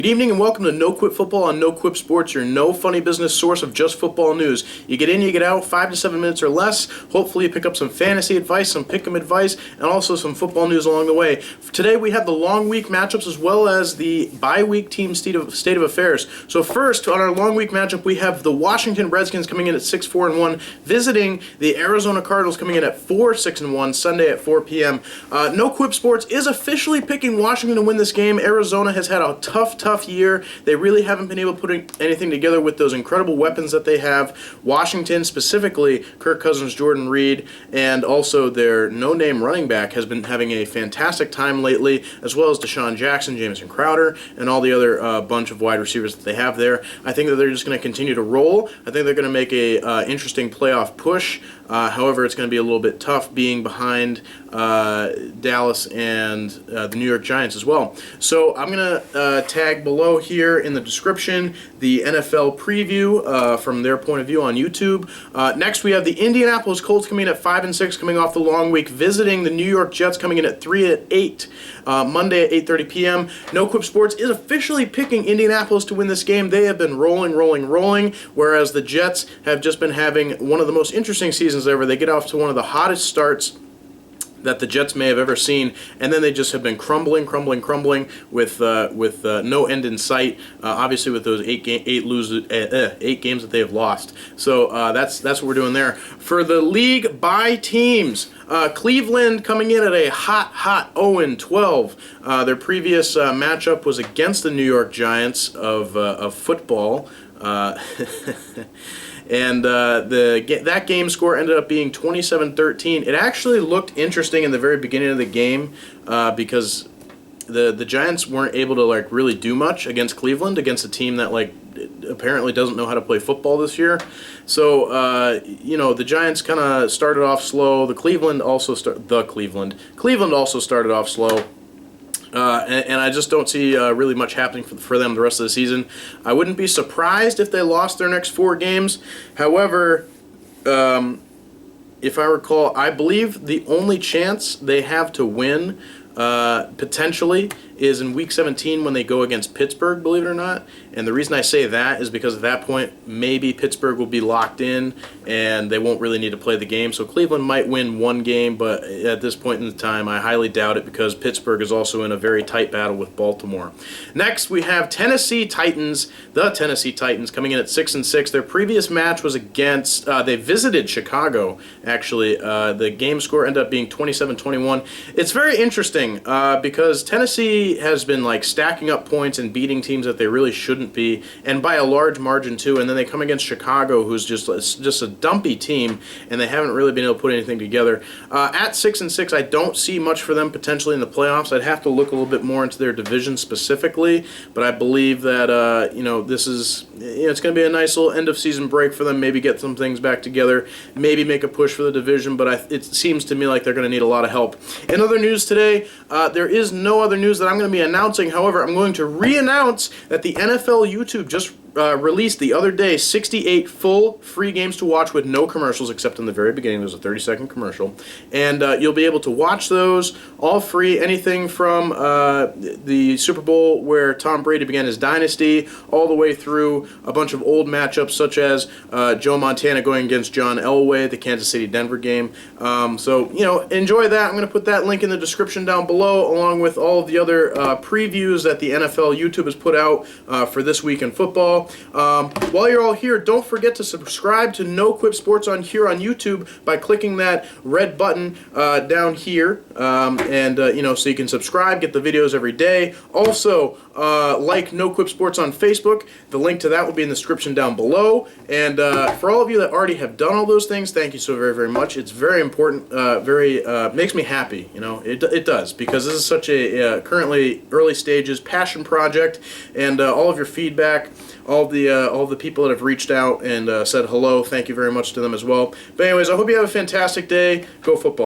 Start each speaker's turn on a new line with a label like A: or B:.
A: Good evening and welcome to No Quit Football on No Quip Sports, your no funny business source of just football news. You get in, you get out, 5 to 7 minutes or less. Hopefully you pick up some fantasy advice, some pick'em advice, and also some football news along the way. Today we have the long week matchups as well as the bye week team state of affairs. So first, on our long week matchup, we have the Washington Redskins coming in at 6-4-1, visiting the Arizona Cardinals coming in at 4-6-1, Sunday at 4 p.m. No Quip Sports is officially picking Washington to win this game. Arizona has had a tough year. They really haven't been able to put anything together with those incredible weapons that they have. Washington, specifically Kirk Cousins, Jordan Reed, and also their no-name running back has been having a fantastic time lately, as well as Deshaun Jackson, Jamison Crowder, and all the other bunch of wide receivers that they have there. I think that they're just going to continue to roll. I think they're going to make a interesting playoff push. However, it's going to be a little bit tough being behind Dallas and the New York Giants as well. So I'm going to tag below here in the description the NFL preview from their point of view on YouTube. Next, we have the Indianapolis Colts coming in at 5-6, coming off the long week, visiting the New York Jets coming in at 3-8, Monday at 8:30 p.m. No Quip Sports is officially picking Indianapolis to win this game. They have been rolling, whereas the Jets have just been having one of the most interesting seasons ever. They get off to one of the hottest starts that the Jets may have ever seen, and then they just have been crumbling with no end in sight. Obviously, with those eight games that they have lost. So that's what we're doing there. For the league bye teams, Cleveland coming in at a hot 0-12. Their previous matchup was against the New York Giants of football. And that game score ended up being 27-13. It actually looked interesting in the very beginning of the game because the Giants weren't able to really do much against Cleveland, against a team that apparently doesn't know how to play football this year. So the Giants kind of started off slow. Cleveland also started off slow. And I just don't see really much happening for them the rest of the season. I wouldn't be surprised if they lost their next 4 games. However, if I recall, I believe the only chance they have to win potentially is in Week 17 when they go against Pittsburgh, believe it or not. And the reason I say that is because at that point, maybe Pittsburgh will be locked in and they won't really need to play the game. So Cleveland might win 1 game, but at this point in the time, I highly doubt it because Pittsburgh is also in a very tight battle with Baltimore. Next, we have Tennessee Titans, the Tennessee Titans coming in at 6-6. Their previous match was against, they visited Chicago, actually. The game score ended up being 27-21. It's very interesting because Tennessee has been stacking up points and beating teams that they really shouldn't be, and by a large margin too. And then they come against Chicago, who's just a dumpy team, and they haven't really been able to put anything together. At 6-6, I don't see much for them potentially in the playoffs. I'd have to look a little bit more into their division specifically, but I believe that this is it's going to be a nice little end of season break for them. Maybe get some things back together, maybe make a push for the division. But it seems to me like they're going to need a lot of help. In other news today, there is no other news that I'm going to be announcing. However, I'm going to re-announce that the NFL YouTube just released the other day 68 full free games to watch with no commercials, except in the very beginning there's a 30-second commercial, and you'll be able to watch those all free. Anything from the Super Bowl where Tom Brady began his dynasty, all the way through a bunch of old matchups such as Joe Montana going against John Elway, the Kansas City-Denver game. So enjoy that. I'm going to put that link in the description down below, along with all of the other previews that the NFL YouTube has put out for this week in football. While you're all here, don't forget to subscribe to No Quip Sports on YouTube by clicking that red button down here, so you can subscribe, get the videos every day. Also, like No Quip Sports on Facebook. The link to that will be in the description down below. And for all of you that already have done all those things, thank you so very much. It's very important. Makes me happy. It does, because this is such a currently early stages passion project, and all of your feedback, all the people that have reached out and said hello, thank you very much to them as well. But anyways, I hope you have a fantastic day. Go football.